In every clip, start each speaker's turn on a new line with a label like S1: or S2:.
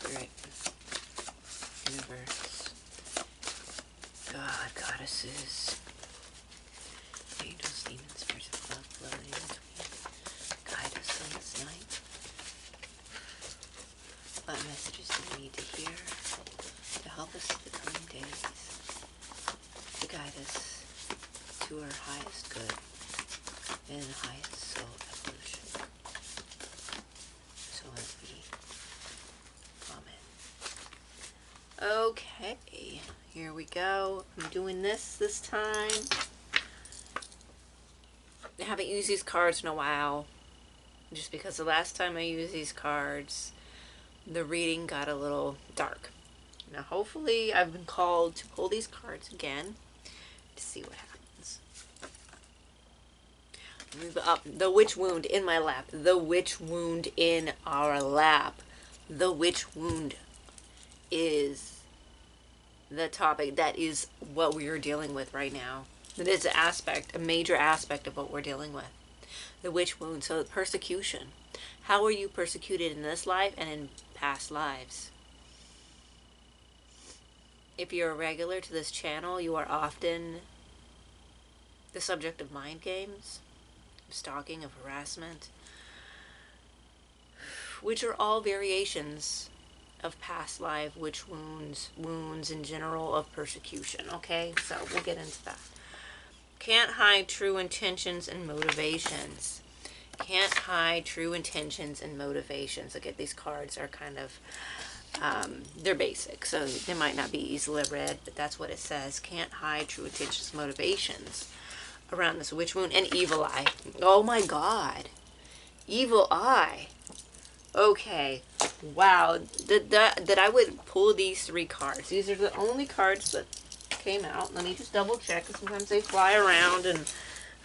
S1: spirit, universe, God, goddesses, angels, demons, spirits of love, flowing in between. Guide us on this night. What messages do we need to hear to help us through the coming days, to guide us to our highest good and highest soul evolution? So it be. Amen. Okay, here we go. I'm doing this time. I haven't used these cards in a while, just because the last time I used these cards, the reading got a little dark. Now hopefully I've been called to pull these cards again to see what happens. Move up. The witch wound in my lap. The witch wound in our lap. The witch wound is the topic. That is what we are dealing with right now. It is an aspect, a major aspect of what we're dealing with. The witch wound. So persecution. How are you persecuted in this life and in past lives? If you're a regular to this channel, you are often the subject of mind games, of stalking, of harassment, which are all variations of past life witch wounds in general, of persecution. Okay, so we'll get into that. Can't hide true intentions and motivations. Can't hide true intentions and motivations. Look at these cards are kind of, they're basic, so they might not be easily read, but that's what it says. Can't hide true intentions, motivations around this witch wound and evil eye. Oh my God. Evil eye. Okay. Wow. That I would pull these three cards. These are the only cards that came out. Let me just double check, because sometimes they fly around and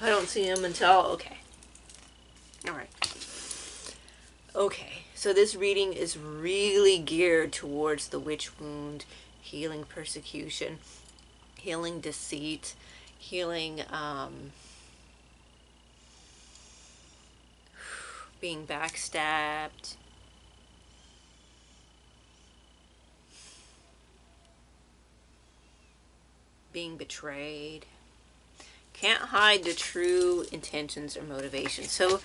S1: I don't see them until, okay. Alright. Okay, so this reading is really geared towards the witch wound, healing persecution, healing deceit, healing being backstabbed, being betrayed. Can't hide the true intentions or motivations. So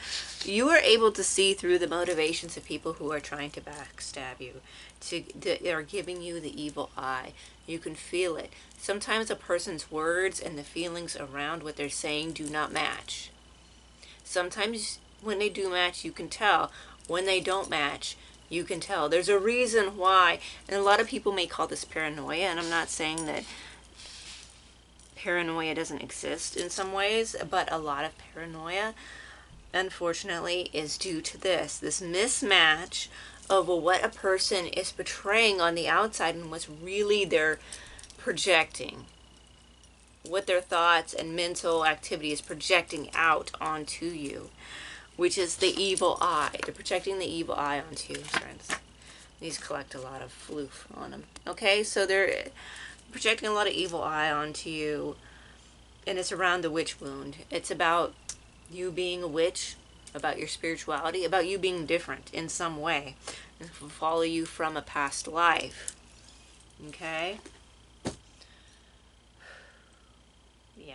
S1: you are able to see through the motivations of people who are trying to backstab you, they are giving you the evil eye. You can feel it. Sometimes a person's words and the feelings around what they're saying do not match. Sometimes when they do match, you can tell. When they don't match, you can tell. There's a reason why. And a lot of people may call this paranoia, and I'm not saying that paranoia doesn't exist in some ways, but a lot of paranoia, unfortunately, is due to this mismatch of what a person is portraying on the outside and what's really they're projecting, what their thoughts and mental activity is projecting out onto you, which is the evil eye. They're projecting the evil eye onto you, friends. These collect a lot of floof on them. Okay, so they're projecting a lot of evil eye onto you, and it's around the witch wound. It's about you being a witch, about your spirituality, about you being different in some way, and follow you from a past life. Okay? Yeah.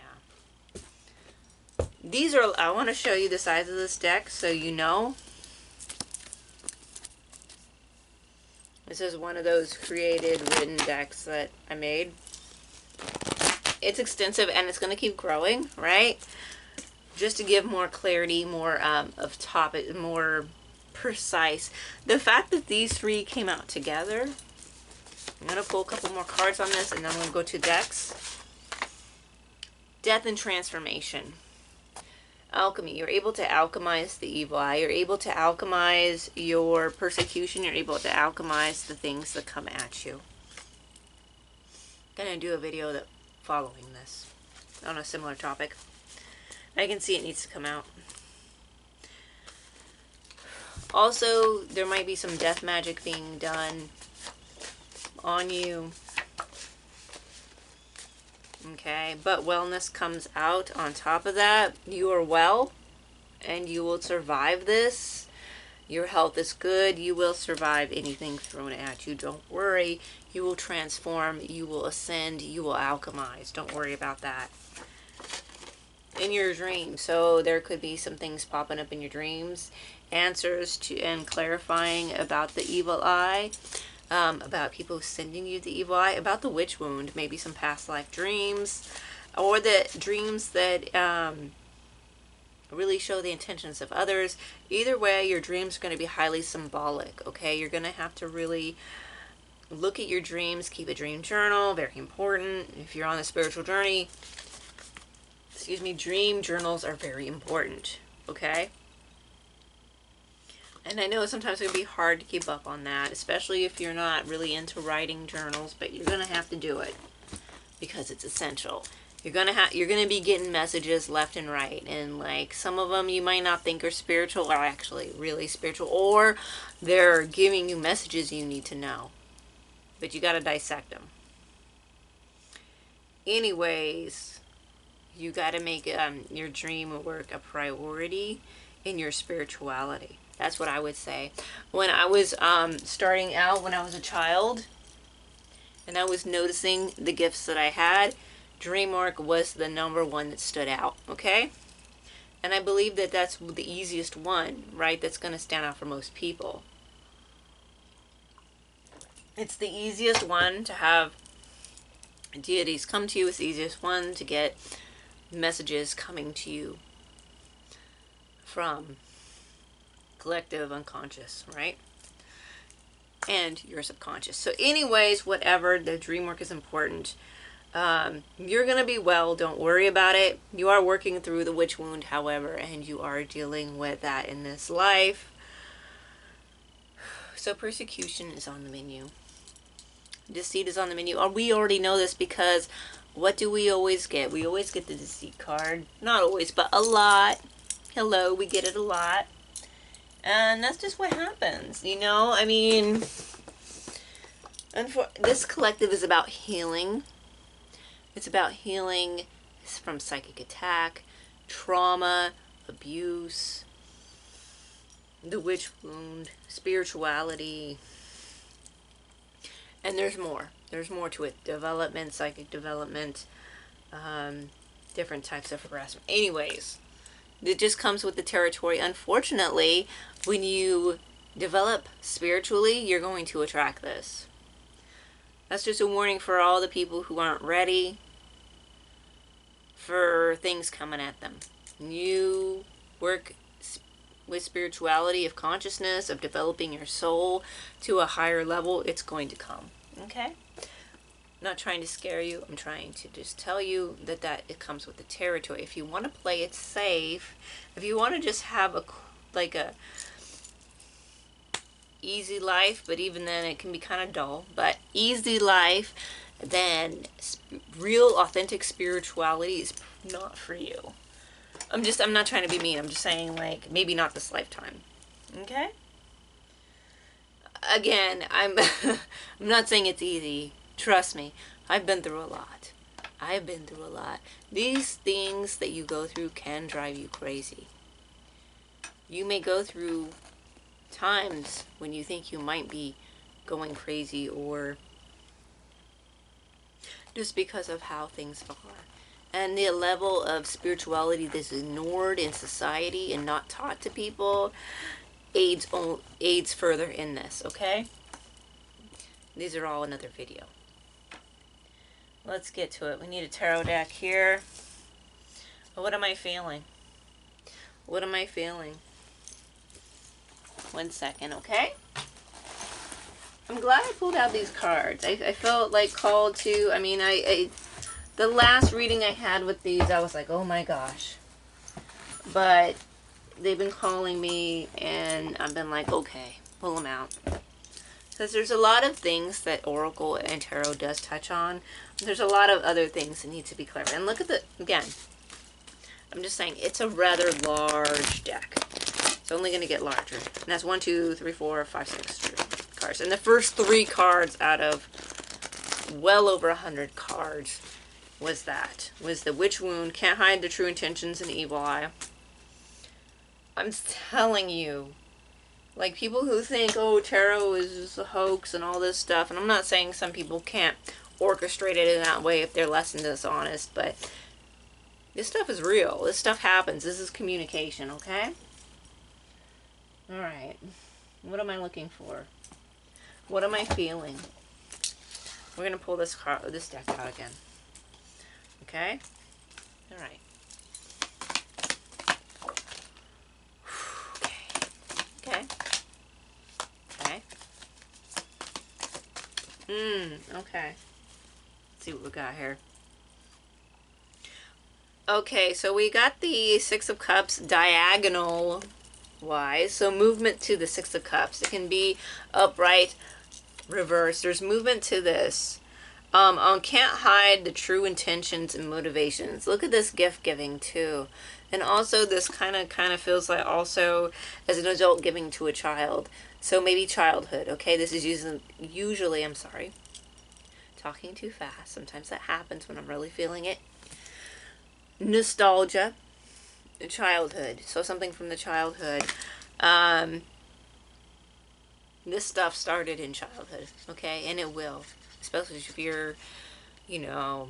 S1: These are, I want to show you the size of this deck so you know. This is one of those created written decks that I made. It's extensive and it's going to keep growing, right? Just to give more clarity, more of topic, more precise. The fact that these three came out together, I'm going to pull a couple more cards on this and then I'm going to go to decks. Death and transformation. Alchemy. You're able to alchemize the evil eye. You're able to alchemize your persecution. You're able to alchemize the things that come at you. I'm going to do a video that following this on a similar topic. I can see it needs to come out. Also, there might be some death magic being done on you. Okay, but wellness comes out on top of that. You are well, and you will survive this. Your health is good. You will survive anything thrown at you. Don't worry. You will transform. You will ascend. You will alchemize. Don't worry about that. In your dreams. So there could be some things popping up in your dreams. Answers to and clarifying about the evil eye. About people sending you the evil eye. About the witch wound. Maybe some past life dreams. Or the dreams that really show the intentions of others. Either way, your dreams are going to be highly symbolic, okay? You're going to have to really look at your dreams, keep a dream journal, very important. If you're on a spiritual journey, dream journals are very important, okay? And I know sometimes it can be hard to keep up on that, especially if you're not really into writing journals, but you're going to have to do it because it's essential. You're gonna be getting messages left and right, and like some of them you might not think are spiritual are actually really spiritual, or they're giving you messages you need to know, but you got to dissect them. Anyways, you got to make your dream work a priority in your spirituality. That's what I would say. When I was starting out, when I was a child, and I was noticing the gifts that I had, dream work was the number one that stood out, okay? And I believe that that's the easiest one, right? That's going to stand out for most people. It's the easiest one to have deities come to you. It's the easiest one to get messages coming to you from collective unconscious, right? And your subconscious. So anyways, whatever, the dream work is important. You're going to be well. Don't worry about it. You are working through the witch wound, however, and you are dealing with that in this life. So persecution is on the menu. Deceit is on the menu. We already know this because what do we always get? We always get the deceit card. Not always, but a lot. Hello, we get it a lot. And that's just what happens, you know? I mean, this collective is about healing. It's about healing from psychic attack, trauma, abuse, the witch wound, spirituality. And there's more. There's more to it. Development, psychic development, different types of harassment. Anyways, it just comes with the territory. Unfortunately, when you develop spiritually, you're going to attract this. That's just a warning for all the people who aren't ready for things coming at them. You work with spirituality of consciousness, of developing your soul to a higher level, it's going to come. Okay? I'm not trying to scare you. I'm trying to just tell you that it comes with the territory. If you want to play it safe, if you want to just have a easy life, but even then it can be kind of dull, but easy life, then real authentic spirituality is not for you. I'm not trying to be mean. I'm just saying, like, maybe not this lifetime. Okay? Again, I'm not saying it's easy. Trust me. I've been through a lot. These things that you go through can drive you crazy. You may go through times when you think you might be going crazy, or just because of how things are. And the level of spirituality that's ignored in society and not taught to people aids further in this, okay? These are all another video. Let's get to it. We need a tarot deck here. What am I feeling? What am I feeling? 1 second, okay? I'm glad I pulled out these cards. I felt like called to, I mean, the last reading I had with these, I was like, oh my gosh. But they've been calling me, and I've been like, okay, pull them out. Because there's a lot of things that Oracle and Tarot does touch on. There's a lot of other things that need to be clear. And look at again, I'm just saying, it's a rather large deck. It's only going to get larger. And that's 1, 2, 3, 4, 5, 6 cards. And the first 3 cards out of well over 100 cards was the witch wound, can't hide the true intentions, and evil eye. I'm telling you, Like people who think, oh, tarot is a hoax and all this stuff, and I'm not saying some people can't orchestrate it in that way if they're less than dishonest, but this stuff is real. This stuff happens. This is communication, okay? Alright. What am I looking for? What am I feeling? We're going to pull this deck out again. Okay? Alright. Okay. Okay. Okay. Let's see what we got here. Okay, so we got the Six of Cups diagonal wise. So movement to the Six of Cups. It can be upright, reverse. There's movement to this. Can't hide the true intentions and motivations. Look at this gift giving too. And also this kind of feels like also as an adult giving to a child. So maybe childhood, okay? This is usually, I'm sorry, talking too fast. Sometimes that happens when I'm really feeling it. Nostalgia, childhood. So something from the childhood. This stuff started in childhood, okay? And it will. Especially if you're, you know,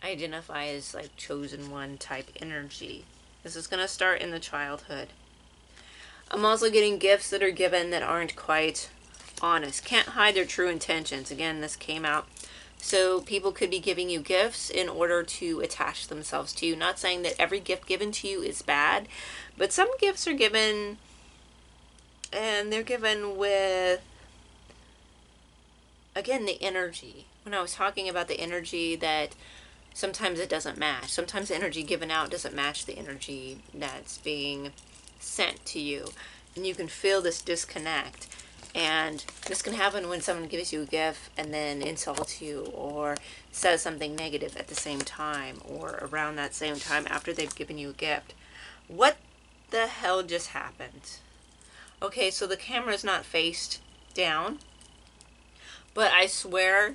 S1: identify as like chosen one type energy. This is going to start in the childhood. I'm also getting gifts that are given that aren't quite honest. Can't hide their true intentions. Again, this came out. So people could be giving you gifts in order to attach themselves to you. Not saying that every gift given to you is bad, but some gifts are given and they're given with, again, the energy. When I was talking about the energy that sometimes it doesn't match. Sometimes the energy given out doesn't match the energy that's being sent to you. And you can feel this disconnect. And this can happen when someone gives you a gift and then insults you or says something negative at the same time or around that same time after they've given you a gift. What the hell just happened? Okay, so the camera's not faced down, but I swear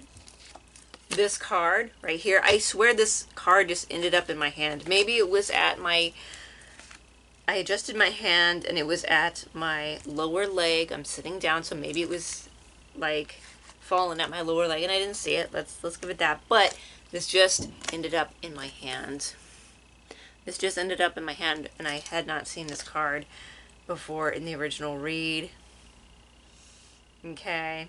S1: this card right here, I swear this card just ended up in my hand. Maybe it was at my, I adjusted my hand and it was at my lower leg. I'm sitting down, so maybe it was like falling at my lower leg and I didn't see it. Let's give it that. But this just ended up in my hand. This just ended up in my hand and I had not seen this card before in the original read. Okay.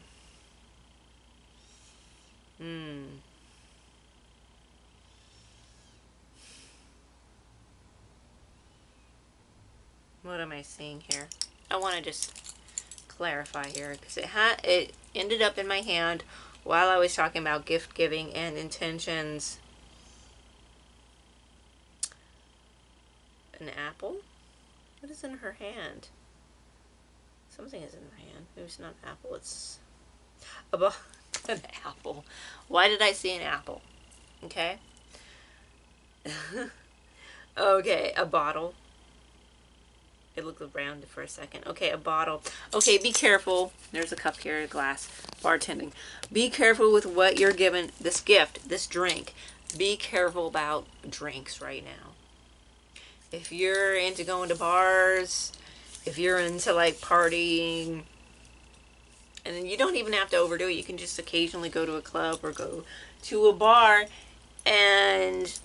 S1: What am I seeing here? I want to just clarify here because it ended up in my hand while I was talking about gift giving and intentions. An apple? What is in her hand? Something is in her hand. Maybe it's not an apple. It's an apple. Why did I see an apple? Okay. Okay, a bottle. It looked around for a second. Okay, a bottle. Okay, be careful. There's a cup here, a glass. Bartending. Be careful with what you're given. This gift, this drink. Be careful about drinks right now. If you're into going to bars, if you're into like partying, and then you don't even have to overdo it. You can just occasionally go to a club or go to a bar and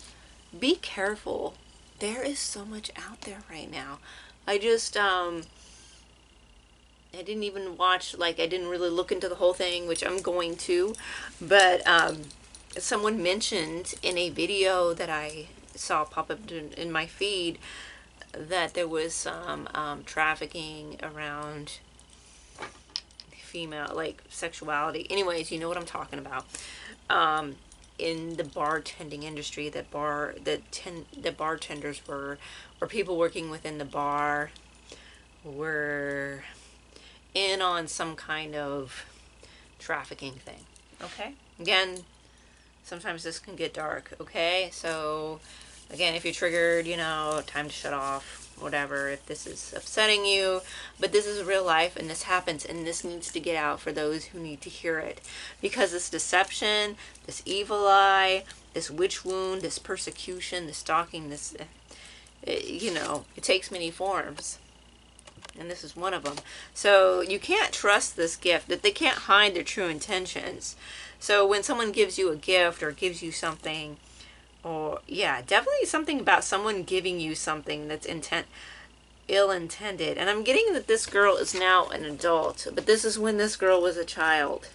S1: be careful. There is so much out there right now. I just, I didn't even watch, like, I didn't really look into the whole thing, which I'm going to, but, someone mentioned in a video that I saw pop up in my feed that there was some, trafficking around female, like, sexuality. Anyways, you know what I'm talking about. In the bartending industry, the bartenders were, or people working within the bar were in on some kind of trafficking thing. Okay? Again, sometimes this can get dark. Okay? So, again, if you're triggered, you know, time to shut off, whatever, if this is upsetting you. But this is real life and this happens and this needs to get out for those who need to hear it. Because this deception, this evil eye, this witch wound, this persecution, this stalking, this, you know, it takes many forms. And this is one of them. So you can't trust this gift, that they can't hide their true intentions. So when someone gives you a gift or gives you something, or yeah, definitely something about someone giving you something that's ill-intended. And I'm getting that this girl is now an adult, but this is when this girl was a child.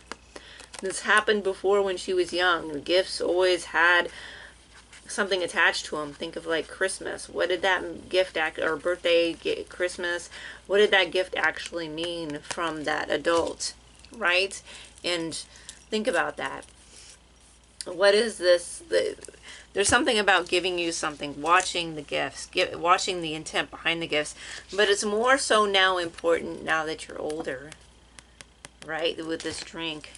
S1: This happened before when she was young. Gifts always had something attached to them. Think of like Christmas. What did that gift or birthday, Christmas, what did that gift actually mean from that adult, right? And think about that. What is this? There's something about giving you something, watching the gifts, watching the intent behind the gifts, but it's more so now important now that you're older, right? With this drink,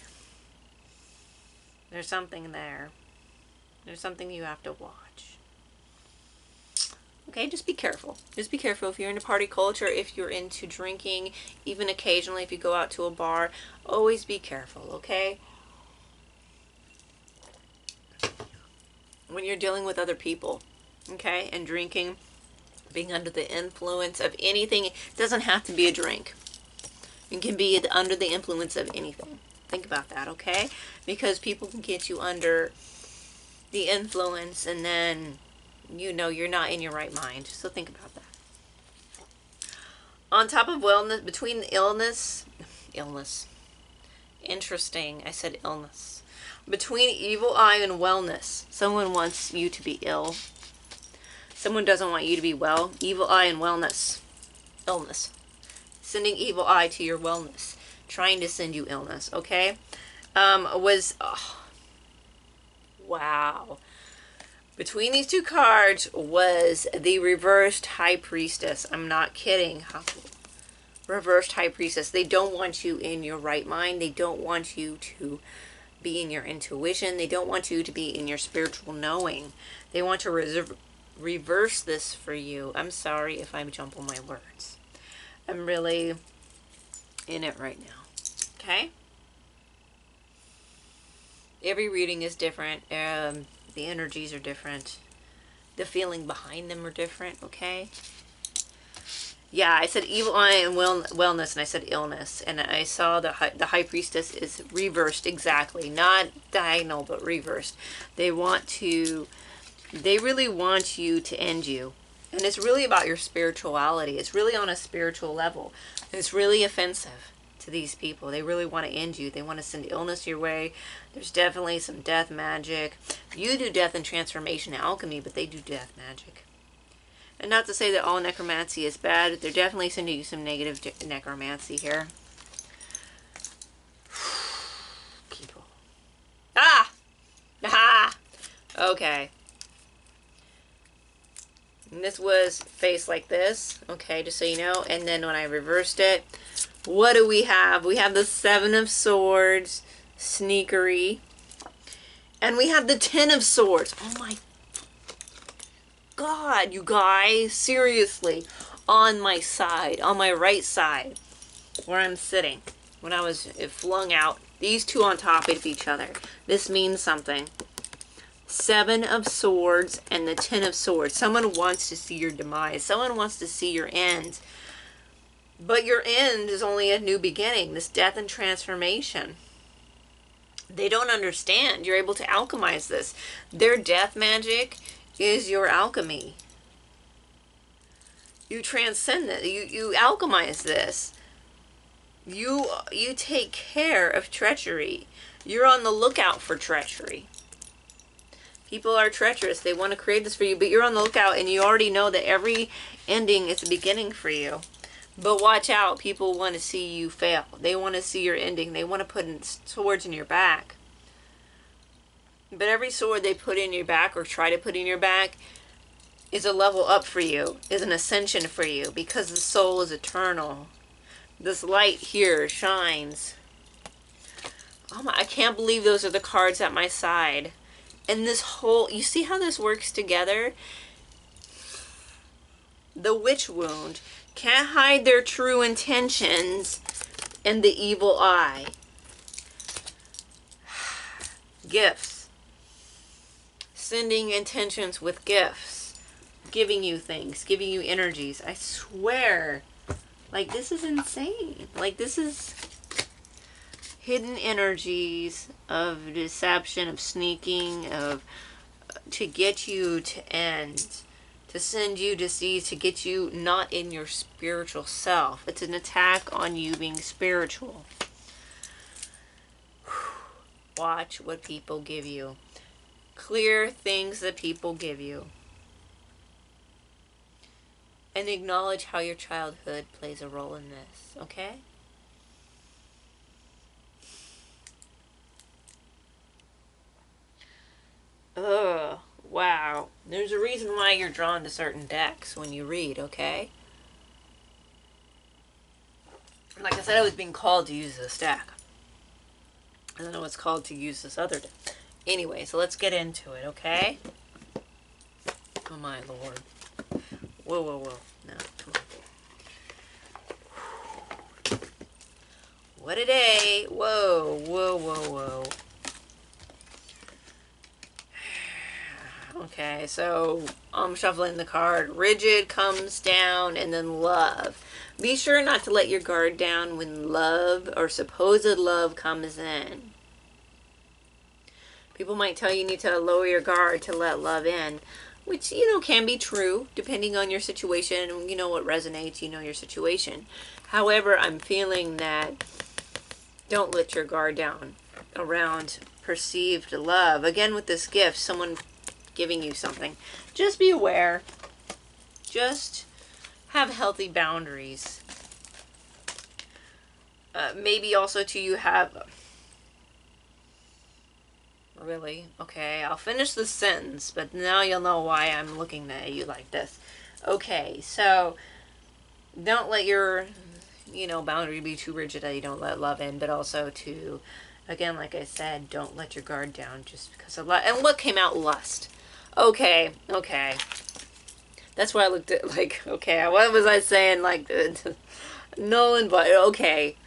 S1: there's something there. There's something you have to watch. Okay, just be careful. Just be careful if you're into party culture, if you're into drinking, even occasionally if you go out to a bar, always be careful, okay? When you're dealing with other people, okay, and drinking, being under the influence of anything, it doesn't have to be a drink. You can be under the influence of anything. Think about that, okay? Because people can get you under the influence and then you know you're not in your right mind. So think about that. On top of wellness, between illness, interesting, I said illness. Between evil eye and wellness, someone wants you to be ill. Someone doesn't want you to be well. Evil eye and wellness. Illness. Sending evil eye to your wellness. Trying to send you illness, okay? Wow. Between these two cards was the reversed high priestess. I'm not kidding. Reversed high priestess. They don't want you in your right mind. They don't want you to be in your intuition. They don't want you to be in your spiritual knowing. They want to reverse this for you. I'm sorry if I jumble my words. I'm really in it right now. Okay? Every reading is different. The energies are different. The feeling behind them are different, okay? Yeah, I said evil eye and wellness, and I said illness. And I saw the high priestess is reversed exactly. Not diagonal, but reversed. They really want you to end you. And it's really about your spirituality. It's really on a spiritual level. It's really offensive to these people. They really want to end you. They want to send illness your way. There's definitely some death magic. You do death and transformation alchemy, but they do death magic. And not to say that all necromancy is bad, but they're definitely sending you some negative necromancy here. People. Ah! Ah! Okay. And this was faced like this, okay, just so you know. And then when I reversed it, what do we have? We have the Seven of Swords, sneakery. And we have the Ten of Swords. Oh my God, you guys, seriously. On my side, on my right side, where I'm sitting, when I was flung out, these two on top of each other. This means something. Seven of Swords and the Ten of Swords. Someone wants to see your demise. Someone wants to see your end. But your end is only a new beginning. This death and transformation. They don't understand. You're able to alchemize this. Their death magic is your alchemy. You transcend it. You alchemize this. You take care of treachery. You're on the lookout for treachery. People are treacherous. They want to create this for you, but you're on the lookout and you already know that every ending is a beginning for you. But watch out. People want to see you fail. They want to see your ending. They want to put swords in your back. But every sword they put in your back or try to put in your back is a level up for you, is an ascension for you, because the soul is eternal. This light here shines. Oh my, I can't believe those are the cards at my side. And this whole, you see how this works together? The witch wound can't hide their true intentions, and the evil eye. Gifts. Sending intentions with gifts. Giving you things, giving you energies. I swear Like, this is insane. Like, this is hidden energies of deception, of sneaking, of to get you to end, to send you to see, to get you not in your spiritual self. It's an attack on you being spiritual. Watch what people give you. Clear things that people give you. And acknowledge how your childhood plays a role in this, okay? Ugh, wow. There's a reason why you're drawn to certain decks when you read, okay? Like I said, I was being called to use this deck. I don't know what's called to use this other deck. Anyway, so let's get into it, okay? Oh my lord. Whoa, whoa, whoa. No, come on. What a day. Whoa, whoa, whoa, whoa. Okay, so I'm shuffling the card. Rigid comes down, and then love. Be sure not to let your guard down when love or supposed love comes in. People might tell you need to lower your guard to let love in, which, you know, can be true depending on your situation. You know what resonates, you know your situation. However, I'm feeling that don't let your guard down around perceived love. Again, with this gift, someone giving you something. Just be aware. Just have healthy boundaries. Maybe also to you have... Really? Okay, I'll finish the sentence, but now you'll know why I'm looking at you like this. Okay, so don't let your, you know, boundary be too rigid that you don't let love in, but also to, again, like I said, don't let your guard down just because of love. And what came out? Lust. Okay, okay. That's why I looked at, like, okay, what was I saying? Like, Nolan, but okay.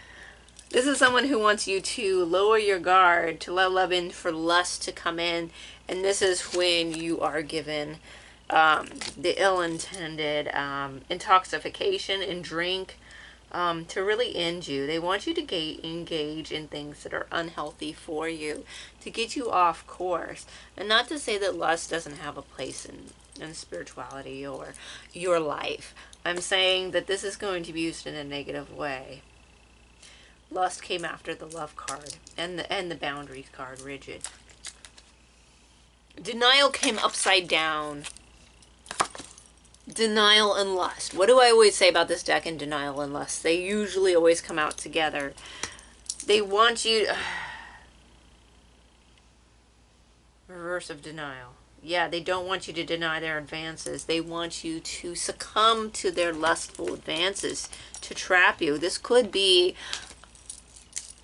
S1: This is someone who wants you to lower your guard, to let love in for lust to come in. And this is when you are given the ill-intended intoxication and drink to really end you. They want you to engage in things that are unhealthy for you, to get you off course. And not to say that lust doesn't have a place in spirituality or your life. I'm saying that this is going to be used in a negative way. Lust came after the love card and the boundaries card, rigid. Denial came upside down. Denial and lust. What do I always say about this deck in denial and lust? They usually always come out together. They want you... Reverse of denial. Yeah, they don't want you to deny their advances. They want you to succumb to their lustful advances to trap you. This could be...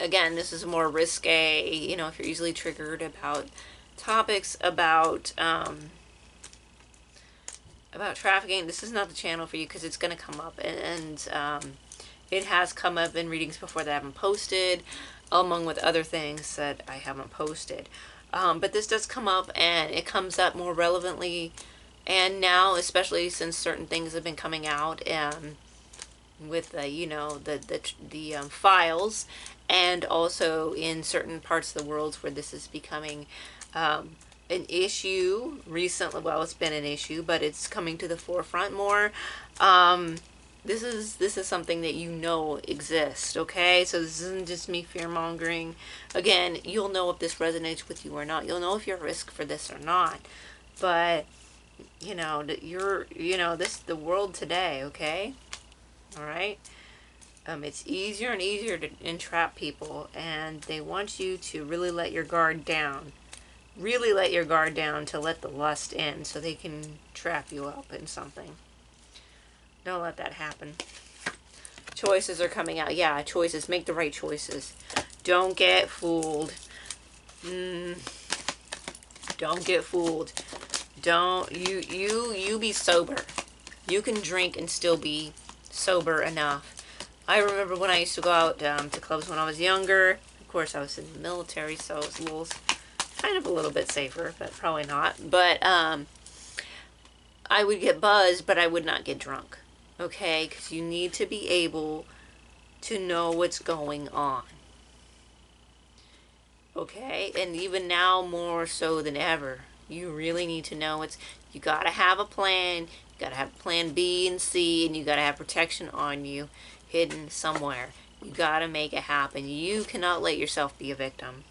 S1: Again, this is more risque, you know, if you're easily triggered about topics about trafficking. This is not the channel for you because it's going to come up. And it has come up in readings before that I haven't posted, among with other things that I haven't posted. But this does come up, and it comes up more relevantly. And now, especially since certain things have been coming out with, you know, the files, and also in certain parts of the world where this is becoming an issue recently. Well, it's been an issue, but it's coming to the forefront more. This is something that you know exists, okay? So this isn't just me fear-mongering. Again, you'll know if this resonates with you or not. You'll know if you're at risk for this or not. But, you know, the world today, okay? All right? It's easier and easier to entrap people, and they want you to really let your guard down. Really let your guard down to let the lust in so they can trap you up in something. Don't let that happen. Choices are coming out. Yeah, choices. Make the right choices. Don't get fooled. Don't get fooled. Don't, you be sober. You can drink and still be sober enough. I remember when I used to go out to clubs when I was younger. Of course, I was in the military, so it was kind of a little bit safer, but probably not. But I would get buzzed, but I would not get drunk. Okay, because you need to be able to know what's going on. Okay, and even now more so than ever, you really need to know you gotta have a plan, you gotta have plan B and C, and you gotta have protection on you hidden somewhere. You gotta make it happen. You cannot let yourself be a victim.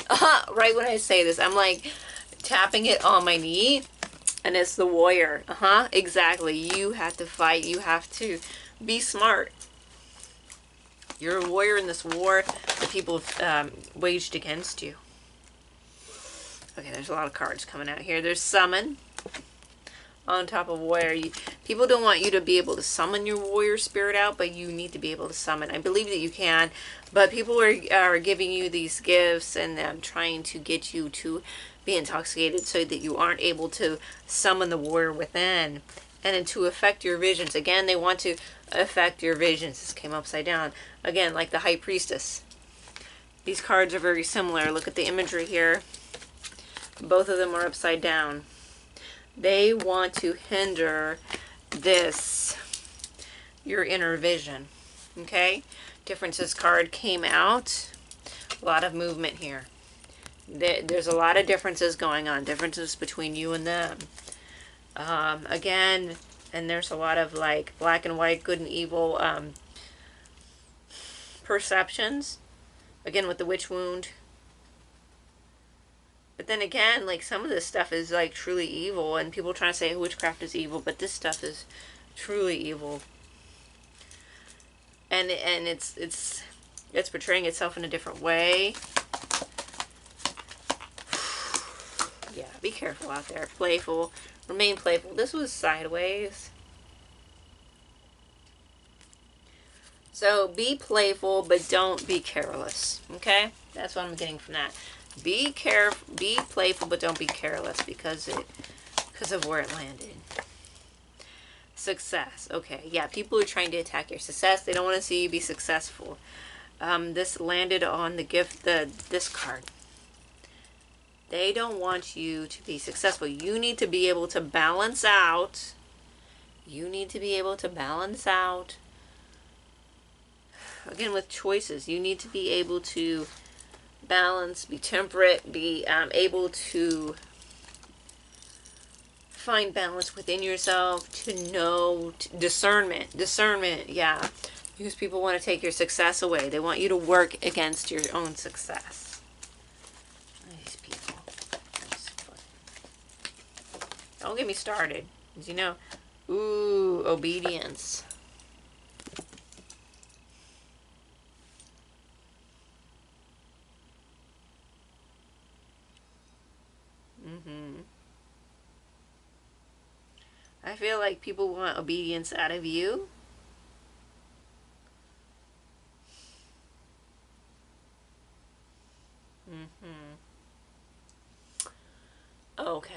S1: Right when I say this, I'm like tapping it on my knee, and it's the warrior. Exactly. You have to fight. You have to be smart. You're a warrior in this war that people waged against you. Okay, there's a lot of cards coming out here. There's summon on top of warrior. People don't want you to be able to summon your warrior spirit out, but you need to be able to summon. I believe that you can, but people are giving you these gifts and trying to get you to be intoxicated so that you aren't able to summon the warrior within. And then to affect your visions. Again, they want to affect your visions. This came upside down. Again, like the High Priestess. These cards are very similar. Look at the imagery here. Both of them are upside down. They want to hinder this, your inner vision. Okay? Differences card came out. A lot of movement here. There's a lot of differences going on. Differences between you and them. Again, and there's a lot of like black and white, good and evil perceptions. Again, with the witch wound. But then again, like some of this stuff is like truly evil, and people trying to say witchcraft is evil, but this stuff is truly evil. And it's portraying itself in a different way. Yeah, be careful out there. Playful. Remain playful. This was sideways. So be playful, but don't be careless. Okay? That's what I'm getting from that. Be playful, but don't be careless because of where it landed. Success. Okay, yeah, people are trying to attack your success. They don't want to see you be successful. This landed on the gift, this card. They don't want you to be successful. You need to be able to balance out. You need to be able to balance out. Again, with choices, you need to be able to balance, be temperate, be able to find balance within yourself, to know discernment, yeah, because people want to take your success away. They want you to work against your own success. These people, don't get me started, as you know. Ooh, obedience. I feel like people want obedience out of you. Okay.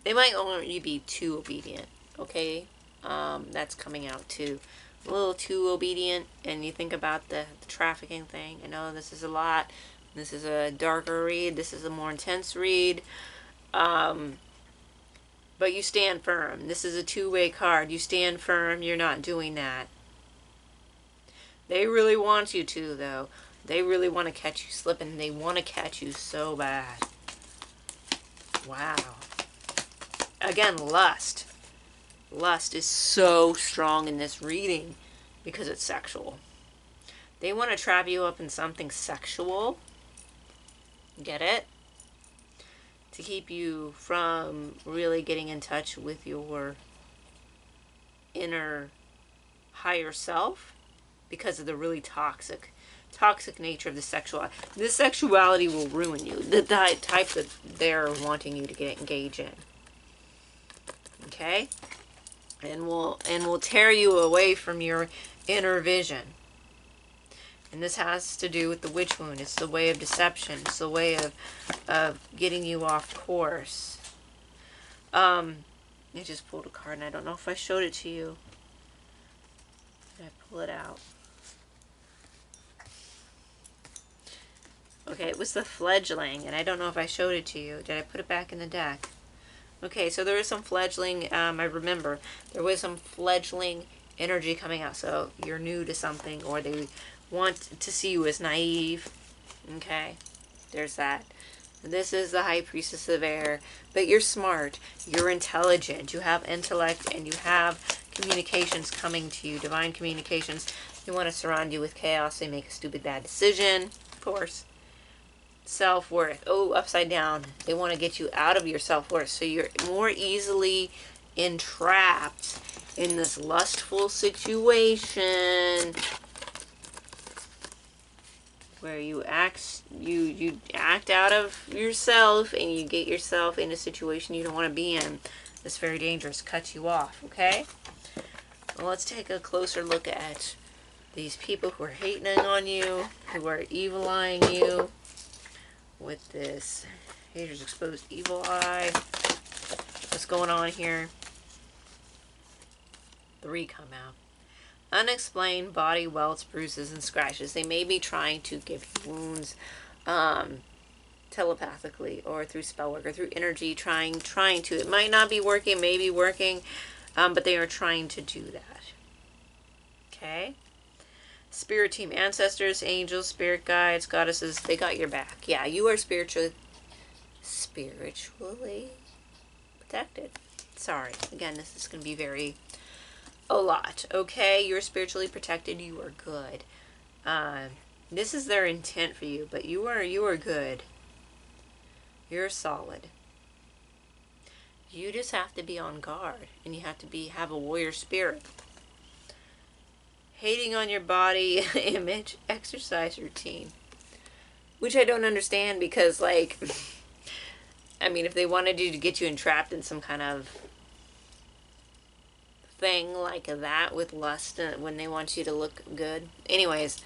S1: They might want you to be too obedient. Okay? That's coming out too. A little too obedient. And you think about the trafficking thing. I know this is a lot. This is a darker read. This is a more intense read. But you stand firm. This is a two-way card. You stand firm. You're not doing that. They really want you to, though. They really want to catch you slipping. They want to catch you so bad. Wow. Again, lust. Lust is so strong in this reading because it's sexual. They want to trap you up in something sexual. Get it? To keep you from really getting in touch with your inner higher self because of the really toxic nature of the sexuality. This sexuality will ruin you. The type that they're wanting you to engage in. Okay? And will tear you away from your inner vision. And this has to do with the witch wound. It's the way of deception. It's the way of getting you off course. I just pulled a card and I don't know if I showed it to you. Did I pull it out? Okay, it was the fledgling, and I don't know if I showed it to you. Did I put it back in the deck? Okay, so there is some fledgling, I remember, there was some fledgling energy coming out. So you're new to something, or they want to see you as naive. Okay, there's that. This is the High Priestess of Air. But you're smart, you're intelligent, you have intellect, and you have communications coming to you, divine communications. They want to surround you with chaos. They make a stupid bad decision, of course. Self-worth. Oh, upside down. They want to get you out of your self-worth. So you're more easily entrapped in this lustful situation where you act out of yourself and you get yourself in a situation you don't want to be in. It's very dangerous. Cut you off, okay? Well, let's take a closer look at these people who are hating on you, who are evil-eyeing you with this haters exposed evil eye. What's going on here? 3 come out. Unexplained body welts, bruises, and scratches. They may be trying to give you wounds telepathically or through spell work or through energy, trying to. It might not be working, may be working, but they are trying to do that. Okay? Spirit team, ancestors, angels, spirit guides, goddesses, they got your back. Yeah, you are spiritually protected. Sorry. Again, this is going to be a lot. Okay? You're spiritually protected. You are good. This is their intent for you, but you are good. You're solid. You just have to be on guard, and you have to have a warrior spirit. Hating on your body image, exercise routine. Which I don't understand because, like, I mean, if they wanted to get you entrapped in some kind of thing like that with lust when they want you to look good. Anyways,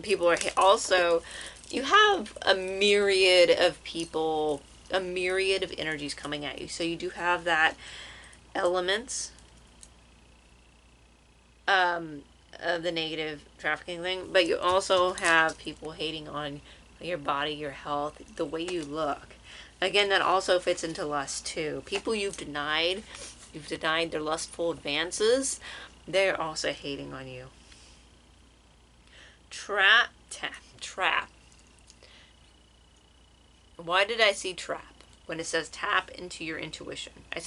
S1: people are also, you have a myriad of people, a myriad of energies coming at you. So you do have that elements of the negative trafficking thing, but you also have people hating on your body, your health, the way you look. Again, that also fits into lust too. People you've denied their lustful advances, they're also hating on you. Trap. Why did I see trap when it says tap into your intuition? I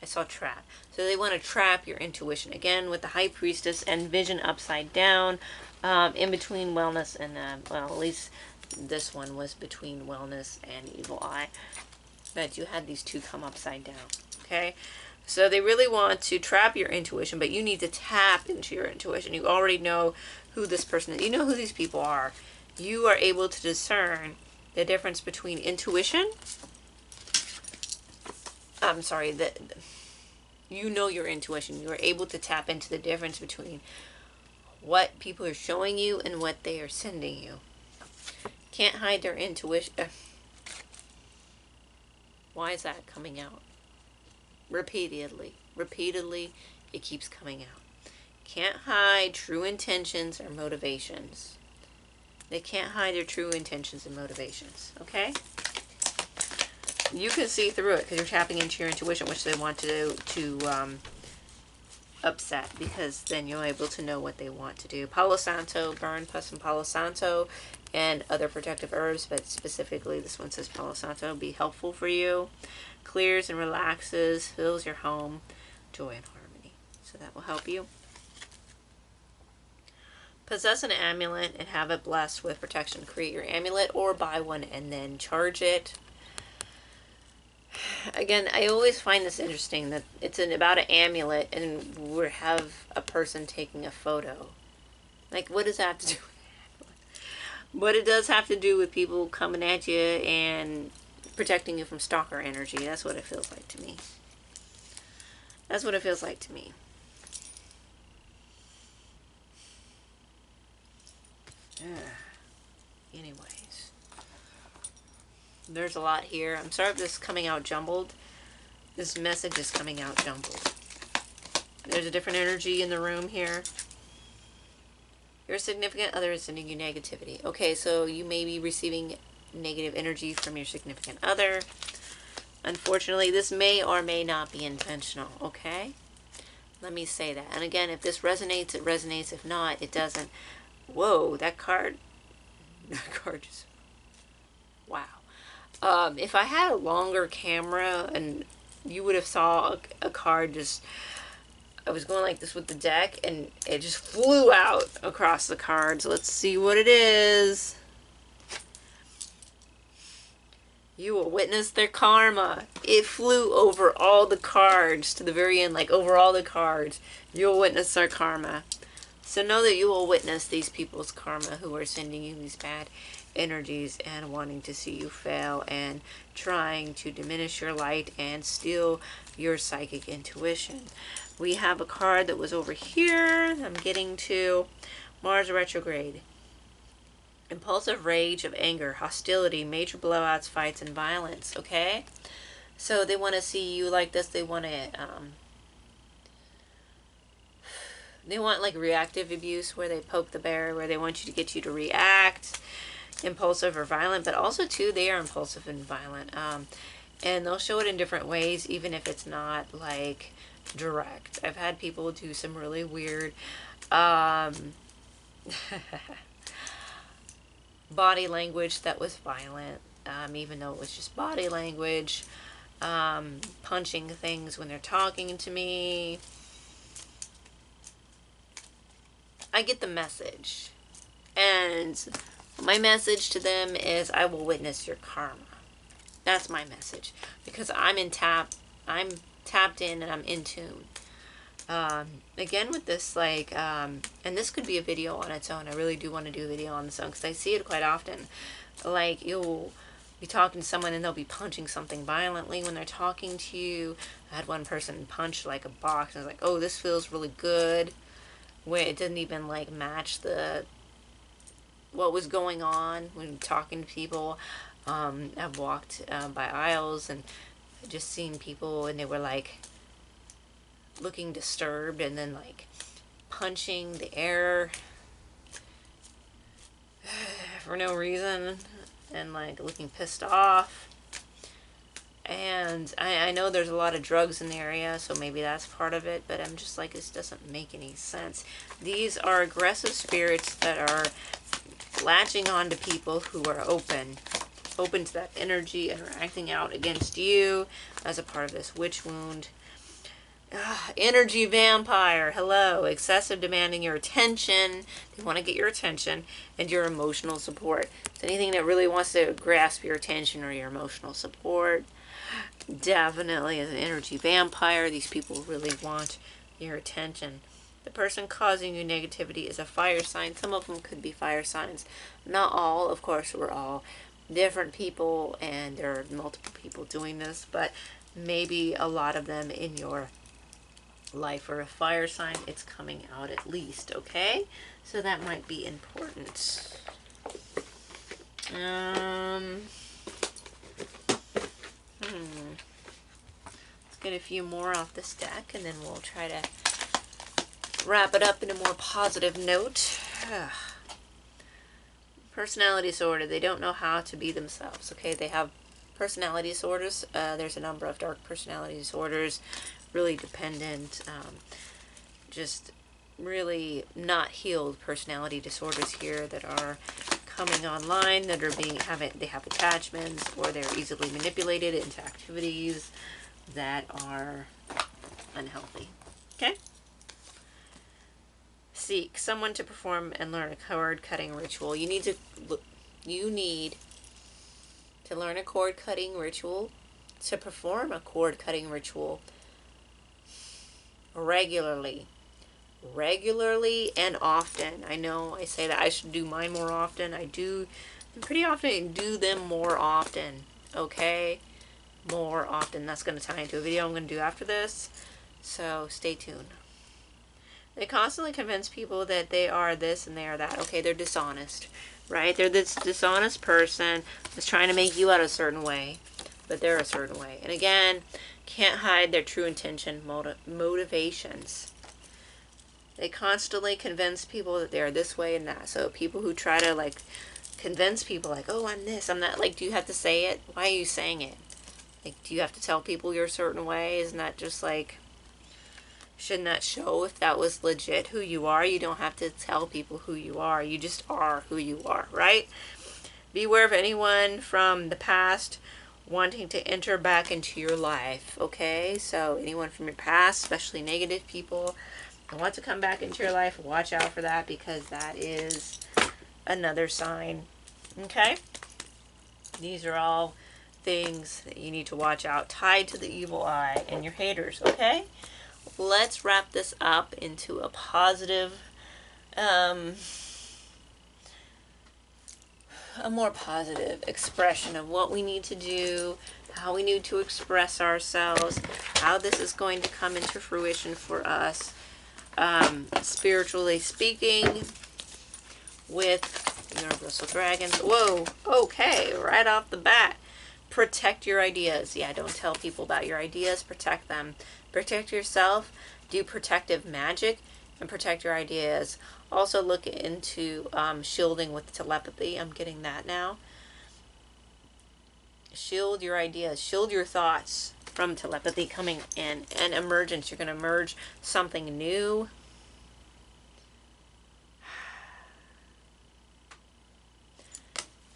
S1: saw trap. So they want to trap your intuition. Again, with the High Priestess and vision upside down, in between wellness and, well, at least this one was between wellness and evil eye. But you had these 2 come upside down. Okay? So they really want to trap your intuition, but you need to tap into your intuition. You already know who this person is. You know who these people are. You are able to discern the difference between intuition. I'm sorry, you know your intuition. You are able to tap into the difference between what people are showing you and what they are sending you. Can't hide their intuition. Why is that coming out? Repeatedly, it keeps coming out. Can't hide true intentions or motivations. They can't hide their true intentions and motivations. Okay? You can see through it because you're tapping into your intuition, which they want to upset, because then you're able to know what they want to do. Palo Santo, burn some Palo Santo and other protective herbs, but specifically this one says Palo Santo, be helpful for you. Clears and relaxes, fills your home, joy and harmony. So that will help you. Possess an amulet and have it blessed with protection. Create your amulet or buy one and then charge it. Again, I always find this interesting that it's about an amulet and we have a person taking a photo. Like, what does that have to do with an amulet? But it does have to do with people coming at you and protecting you from stalker energy. That's what it feels like to me. That's what it feels like to me. Anyways, there's a lot here. I'm sorry if this is coming out jumbled. This message is coming out jumbled. There's a different energy in the room here. Your significant other is sending you negativity. Okay, so you may be receiving negative energy from your significant other. Unfortunately, this may or may not be intentional, okay? Let me say that. And again, if this resonates, it resonates. If not, it doesn't. Whoa, that card just, wow. If I had a longer camera and you would have saw a card just, I was going like this with the deck and it just flew out across the cards. Let's see what it is. You will witness their karma. It flew over all the cards to the very end, like over all the cards. You'll witness their karma. So know that you will witness these people's karma who are sending you these bad energies and wanting to see you fail and trying to diminish your light and steal your psychic intuition. We have a card that was over here. I'm getting to Mars retrograde. Impulsive rage of anger, hostility, major blowouts, fights, and violence, okay? So they want to see you like this. They want like reactive abuse where they poke the bear, where they want you to get you to react, impulsive or violent, but also too, they are impulsive and violent. And they'll show it in different ways, even if it's not like direct. I've had people do some really weird, body language that was violent, even though it was just body language, punching things when they're talking to me. I get the message, and my message to them is I will witness your karma. That's my message, because I'm tapped in and I'm in tune. Again with this, like, and this could be a video on its own. I really do want to do a video on its own because I see it quite often. Like, you'll be talking to someone and they'll be punching something violently when they're talking to you. I had one person punch like a box and I was like, oh, this feels really good. Where it didn't even like match what was going on when talking to people. I've walked by aisles and just seen people and they were like looking disturbed and then like punching the air for no reason and like looking pissed off. And I know there's a lot of drugs in the area, so maybe that's part of it, but I'm just like, this doesn't make any sense. These are aggressive spirits that are latching on to people who are open to that energy and are acting out against you as a part of this witch wound. Energy vampire, hello. Excessive demanding your attention. They want to get your attention and your emotional support. It's anything that really wants to grasp your attention or your emotional support. Definitely as an energy vampire, these people really want your attention. The person causing you negativity is a fire sign. Some of them could be fire signs. Not all, of course, we're all different people and there are multiple people doing this, but maybe a lot of them in your life are a fire sign. It's coming out at least, okay? So that might be important. Let's get a few more off this deck and then we'll try to wrap it up in a more positive note. Personality disorder. They don't know how to be themselves, okay? They have personality disorders. There's a number of dark personality disorders, really dependent, just really not healed personality disorders here that are coming online, that are they have attachments, or they're easily manipulated into activities that are unhealthy. Okay? Seek someone to perform and learn a cord cutting ritual. You need to learn a cord cutting ritual, to perform a cord cutting ritual regularly and often. I know I say that I should do mine more often. I do pretty often, do them more often, okay? More often. That's going to tie into a video I'm going to do after this, so stay tuned. They constantly convince people that they are this and they are that. Okay, they're dishonest, right? They're this dishonest person that's trying to make you out a certain way, but they're a certain way. And again, can't hide their true intention, motivations. They constantly convince people that they're this way and that. So people who try to like convince people like, oh, I'm this, I'm that, like, do you have to say it? Why are you saying it? Like, do you have to tell people you're a certain way? Isn't that just like, shouldn't that show if that was legit who you are? You don't have to tell people who you are. You just are who you are, right? Beware of anyone from the past wanting to enter back into your life, okay? So anyone from your past, especially negative people, that want to come back into your life, watch out for that, because that is another sign, okay? These are all things that you need to watch out, tied to the evil eye and your haters, okay? Let's wrap this up into a positive, a more positive expression of what we need to do, how we need to express ourselves, how this is going to come into fruition for us, spiritually speaking, with universal dragons. Whoa, okay, right off the bat. Protect your ideas. Yeah, don't tell people about your ideas. Protect them. Protect yourself. Do protective magic and protect your ideas. Also look into shielding with telepathy. I'm getting that now. Shield your ideas. Shield your thoughts from telepathy coming in. And emergence. You're going to merge something new.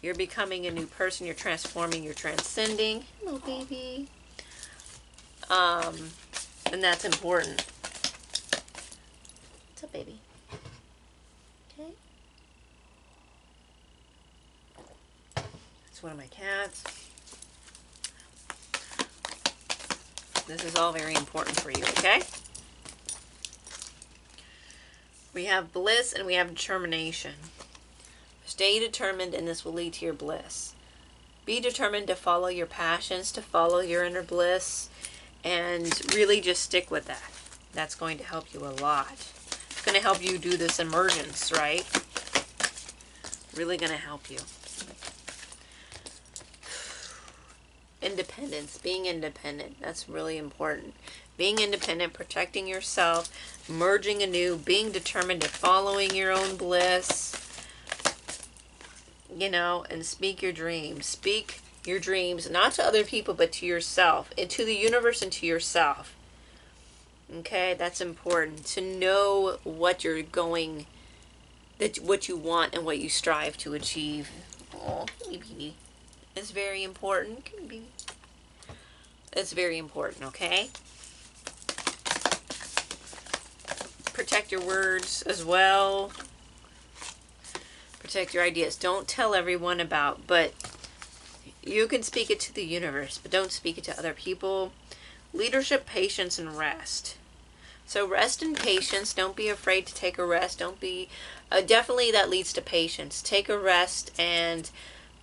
S1: You're becoming a new person. You're transforming. You're transcending. Hello, baby. And that's important. What's up, baby? Okay. That's one of my cats. This is all very important for you, okay? We have bliss and we have determination. Stay determined and this will lead to your bliss. Be determined to follow your passions, to follow your inner bliss, and really just stick with that. That's going to help you a lot. It's going to help you do this emergence, right? Really going to help you. Independence, being independent, that's really important. Being independent, protecting yourself, merging anew, being determined to following your own bliss, you know, and speak your dreams. Speak your dreams, not to other people, but to yourself, and to the universe and to yourself. Okay, that's important. To know what you're going, what you want and what you strive to achieve. Oh, baby. It's very important. It's very important, okay? Protect your words as well. Protect your ideas. Don't tell everyone about, but you can speak it to the universe, but don't speak it to other people. Leadership, patience, and rest. So rest and patience. Don't be afraid to take a rest. Don't be, definitely that leads to patience. Take a rest and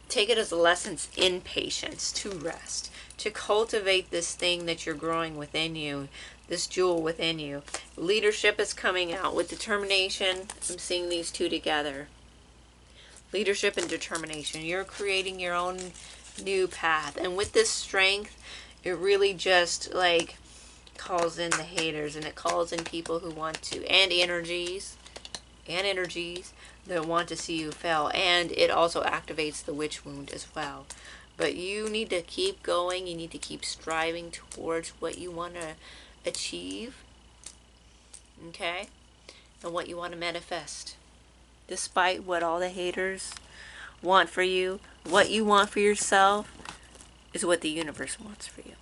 S1: take it as lessons in patience, to rest, to cultivate this thing that you're growing within you, this jewel within you. Leadership is coming out with determination. I'm seeing these two together. Leadership and determination. You're creating your own new path. And with this strength, it really just like calls in the haters, and it calls in people who want to, and energies that want to see you fail. And it also activates the witch wound as well. But you need to keep going. You need to keep striving towards what you want to achieve. Okay? And what you want to manifest. Despite what all the haters want for you, what you want for yourself is what the universe wants for you.